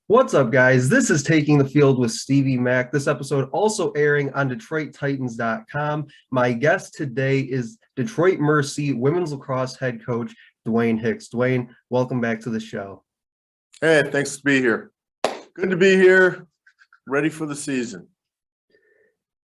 What's up, guys? This is Taking the Field with Stevie Mack. This episode also airing on DetroitTitans.com. My guest today is Detroit Mercy women's lacrosse head coach Dwayne Hicks. Dwayne, welcome back to the show. Hey, thanks to be here. Good to be here, ready for the season.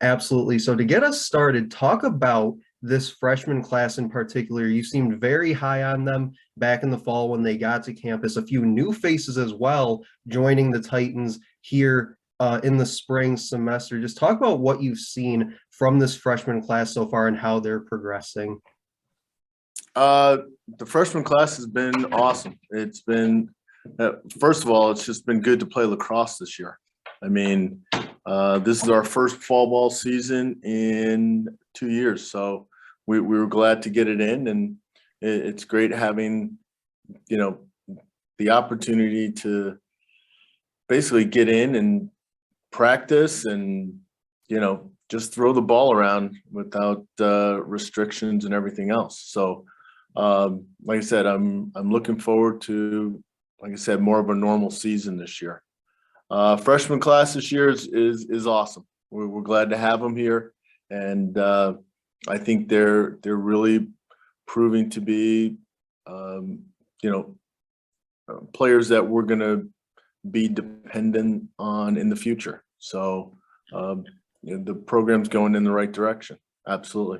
Absolutely. So to get us started, talk about this freshman class in particular. You seemed very high on them back in the fall when they got to campus. A few new faces as well joining the Titans here in the spring semester. Just talk about what you've seen from this freshman class so far and how they're progressing. The freshman class has been awesome. It's been, first of all, it's just been good to play lacrosse this year. I mean, this is our first fall ball season in 2 years, so we were glad to get it in, and it's great having, the opportunity to basically get in and practice and, just throw the ball around without restrictions and everything else. So, like I said, I'm looking forward to, like I said, more of a normal season this year. Freshman class this year is awesome. We're glad to have them here, and I think they're really proving to be, players that we're going to be dependent on in the future. So the program's going in the right direction. Absolutely.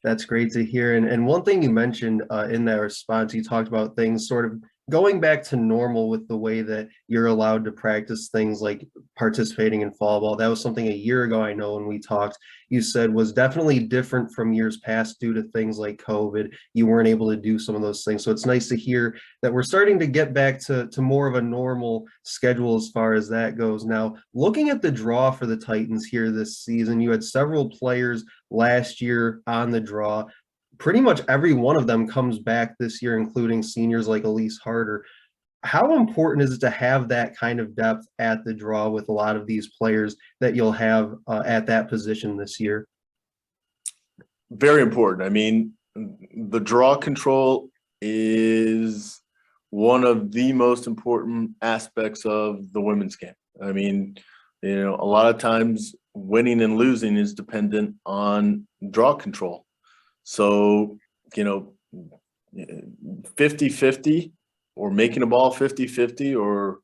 That's great to hear. And one thing you mentioned in that response, you talked about things sort of going back to normal with the way that you're allowed to practice things like participating in fall ball. That was something a year ago, I know, when we talked, you said was definitely different from years past due to things like COVID. You weren't able to do some of those things. So it's nice to hear that we're starting to get back to more of a normal schedule as far as that goes. Now, looking at the draw for the Titans here this season, you had several players last year on the draw. Pretty much every one of them comes back this year, including seniors like Elise Harder. How important is it to have that kind of depth at the draw with a lot of these players that you'll have at that position this year? Very important. I mean, the draw control is one of the most important aspects of the women's game. I mean, a lot of times winning and losing is dependent on draw control. So, 50-50 or making a ball 50-50 or,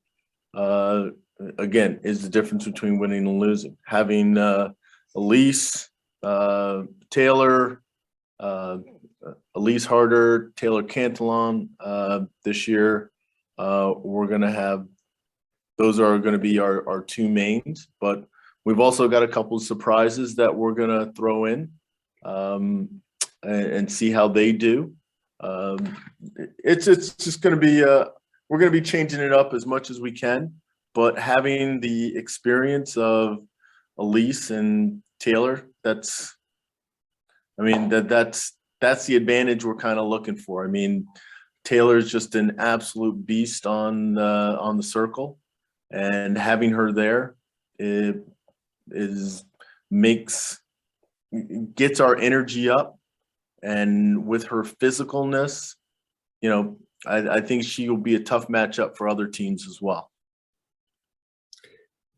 again, is the difference between winning and losing. Having Elise, Taylor, Elise Harder, Taylor Cantillon this year, we're going to have – those are going to be our two mains. But we've also got a couple of surprises that we're going to throw in. And see how they do. It's just going to be we're going to be changing it up as much as we can, but having the experience of Elise and Taylor, that's the advantage we're kind of looking for. I mean, Taylor's just an absolute beast on the circle, and having her there gets our energy up. And with her physicalness, I think she will be a tough matchup for other teams as well.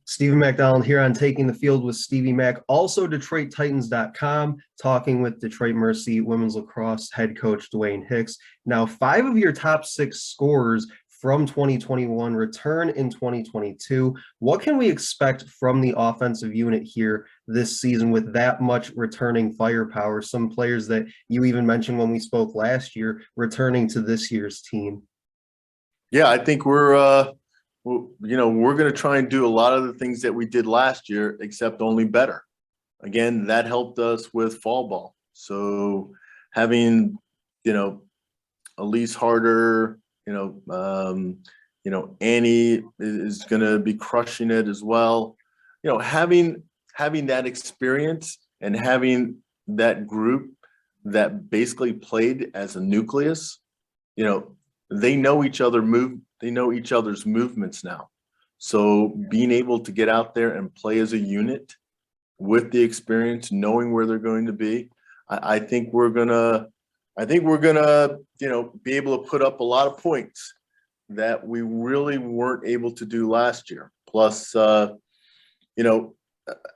Stephen McDonald here on Taking the Field with Stevie Mack, also DetroitTitans.com, talking with Detroit Mercy women's lacrosse head coach Dwayne Hicks. Now, 5 of your top 6 scorers from 2021 return in 2022. What can we expect from the offensive unit here this season with that much returning firepower? Some players that you even mentioned when we spoke last year returning to this year's team. Yeah, I think we're going to try and do a lot of the things that we did last year, except only better. Again, that helped us with fall ball. So having, Elise Harder, Annie is going to be crushing it as well. Having that experience and having that group that basically played as a nucleus, they know each other's movements now. So being able to get out there and play as a unit with the experience, knowing where they're going to be, I think we're gonna be able to put up a lot of points that we really weren't able to do last year. Plus, you know,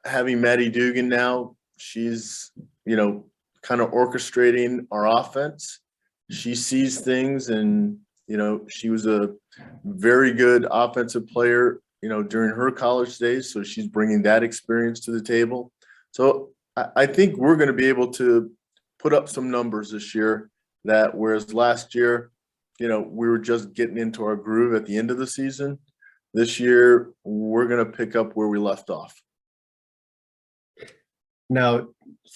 having Maddie Dugan now, she's, kind of orchestrating our offense. She sees things, and, she was a very good offensive player, during her college days. So she's bringing that experience to the table. So I think we're going to be able to put up some numbers this year that, whereas last year, we were just getting into our groove at the end of the season. This year, we're going to pick up where we left off. Now,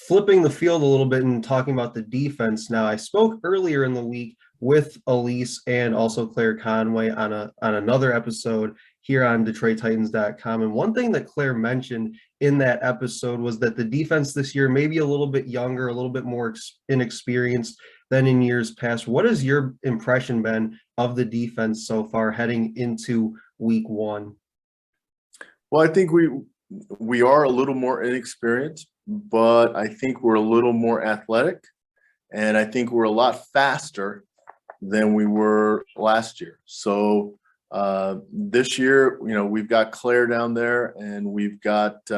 flipping the field a little bit and talking about the defense now, I spoke earlier in the week with Elise and also Claire Conway on another episode here on DetroitTitans.com. And one thing that Claire mentioned in that episode was that the defense this year may be a little bit younger, a little bit more inexperienced than in years past. What has your impression been of the defense so far heading into week one? Well, I think we are a little more inexperienced, but I think we're a little more athletic, and I think we're a lot faster than we were last year. So this year, we've got Claire down there, and we've got,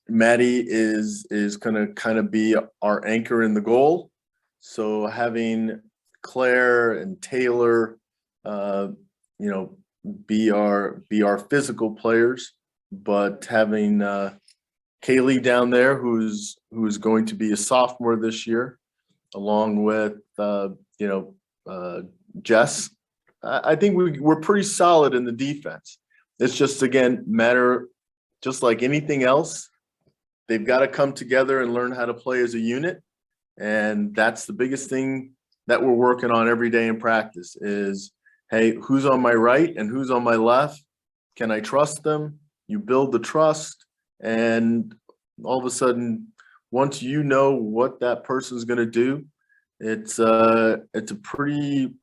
Maddie is going to kind of be our anchor in the goal. So having Claire and Taylor, be our physical players, but having Kaylee down there, who's going to be a sophomore this year, along with Jess. I think we're pretty solid in the defense. It's just, again, just like anything else, they've got to come together and learn how to play as a unit. And that's the biggest thing that we're working on every day in practice is, hey, who's on my right and who's on my left? Can I trust them? You build the trust, and all of a sudden, once you know what that person's going to do, it's a pretty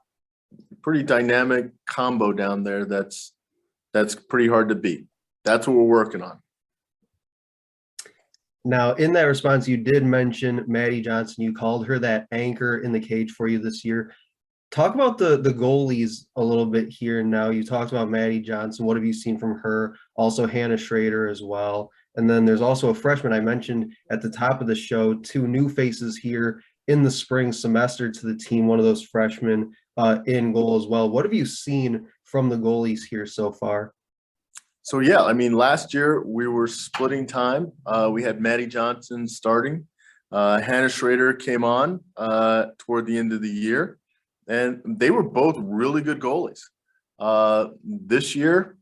dynamic combo down there. That's pretty hard to beat. That's what we're working on. Now, in that response, you did mention Maddie Johnson. You called her that anchor in the cage for you this year. Talk about the goalies a little bit here now. You talked about Maddie Johnson. What have you seen from her? Also Hannah Schrader as well. And then there's also a freshman I mentioned at the top of the show, 2 new faces here in the spring semester to the team, one of those freshmen in goal as well. What have you seen from the goalies here so far? So, yeah, I mean, last year we were splitting time. We had Maddie Johnson starting. Hannah Schrader came on toward the end of the year, and they were both really good goalies. This year,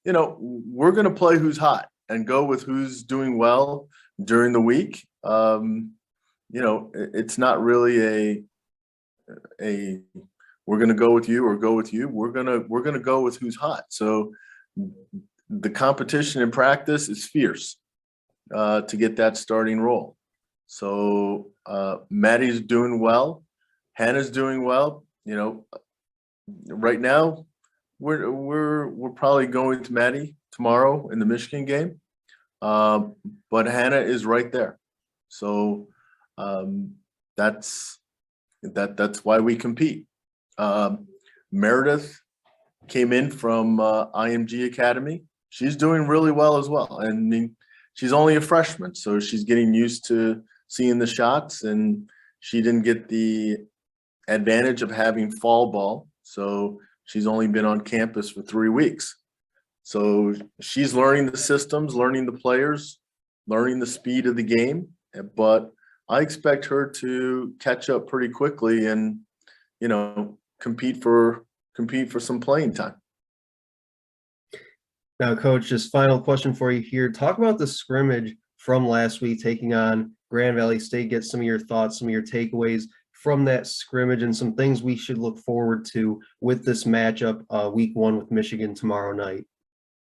we're going to play who's hot and go with who's doing well during the week. It's not really a we're going to go with you or go with you. We're going to go with who's hot. So the competition in practice is fierce to get that starting role. So Maddie's doing well. Hannah's doing well. Right now we're probably going to Maddie tomorrow in the Michigan game, but Hannah is right there. So that's why we compete. Meredith came in from IMG Academy. She's doing really well as well. And I mean, she's only a freshman, so she's getting used to seeing the shots, and she didn't get the advantage of having fall ball. So she's only been on campus for 3 weeks. So she's learning the systems, learning the players, learning the speed of the game. But I expect her to catch up pretty quickly and, compete for some playing time. Now, Coach, just final question for you here. Talk about the scrimmage from last week, taking on Grand Valley State. Get some of your thoughts, some of your takeaways from that scrimmage, and some things we should look forward to with this matchup week 1 with Michigan tomorrow night.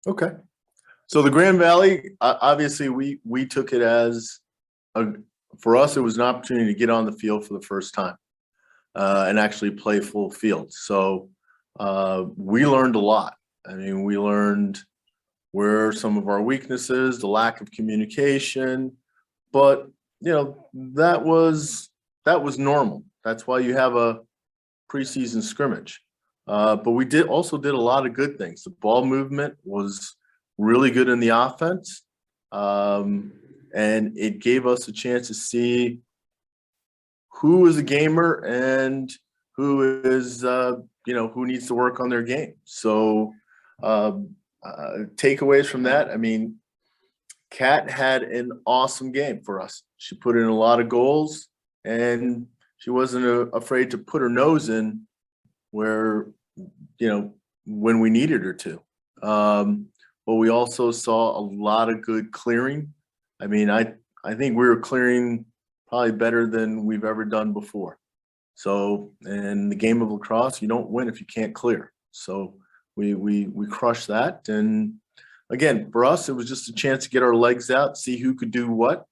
Okay. So the Grand Valley, obviously we took it as for us, it was an opportunity to get on the field for the first time and actually play full field. So we learned a lot. I mean, we learned where some of our weaknesses, the lack of communication, but that was normal. That's why you have a preseason scrimmage. But we also did a lot of good things. The ball movement was really good in the offense. And it gave us a chance to see who is a gamer and who is, who needs to work on their game. So takeaways from that, I mean, Kat had an awesome game for us. She put in a lot of goals, and she wasn't afraid to put her nose in where, when we needed her to. But we also saw a lot of good clearing. I mean, I think we were clearing probably better than we've ever done before. So in the game of lacrosse, you don't win if you can't clear. So we crushed that. And again, for us, it was just a chance to get our legs out, see who could do what,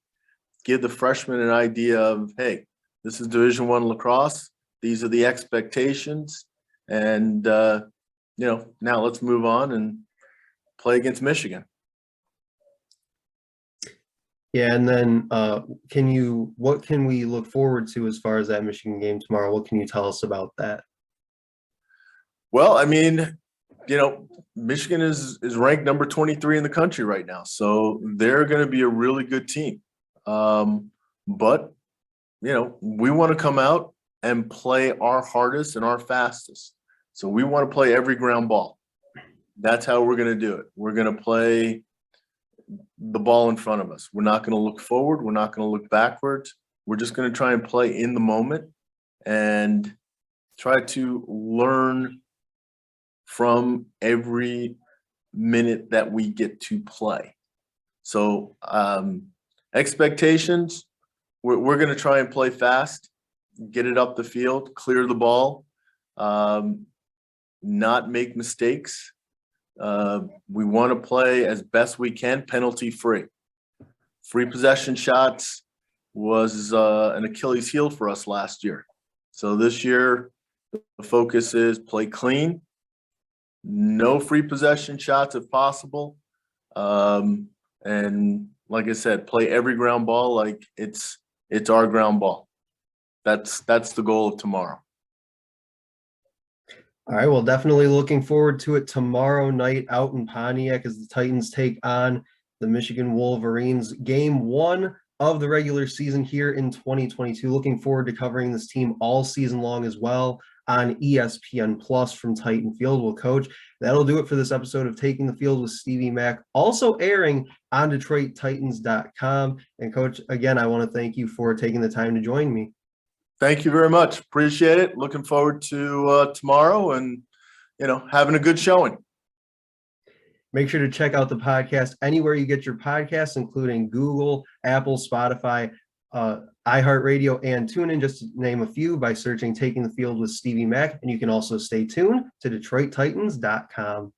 give the freshmen an idea of, hey, this is Division I lacrosse. These are the expectations. And, now let's move on and play against Michigan. Yeah, and then what can we look forward to as far as that Michigan game tomorrow? What can you tell us about that? Well, I mean, Michigan is ranked number 23 in the country right now. So they're going to be a really good team. But, we want to come out and play our hardest and our fastest. So we want to play every ground ball. That's how we're going to do it. We're going to play the ball in front of us. We're not going to look forward. We're not going to look backwards. We're just going to try and play in the moment and try to learn from every minute that we get to play. So expectations, we're going to try and play fast, get it up the field, clear the ball, not make mistakes. We want to play as best we can, penalty free. Free possession shots was an Achilles heel for us last year. So this year, the focus is play clean, no free possession shots if possible. And like I said, play every ground ball like it's our ground ball. That's the goal of tomorrow. All right, well, definitely looking forward to it tomorrow night out in Pontiac as the Titans take on the Michigan Wolverines. Game 1 of the regular season here in 2022. Looking forward to covering this team all season long as well on ESPN Plus from Titan Field. Well, Coach, that'll do it for this episode of Taking the Field with Stevie Mack, also airing on DetroitTitans.com. And Coach, again, I want to thank you for taking the time to join me. Thank you very much. Appreciate it. Looking forward to tomorrow and, having a good showing. Make sure to check out the podcast anywhere you get your podcasts, including Google, Apple, Spotify, iHeartRadio, and TuneIn, just to name a few, by searching Taking the Field with Stevie Mack. And you can also stay tuned to DetroitTitans.com.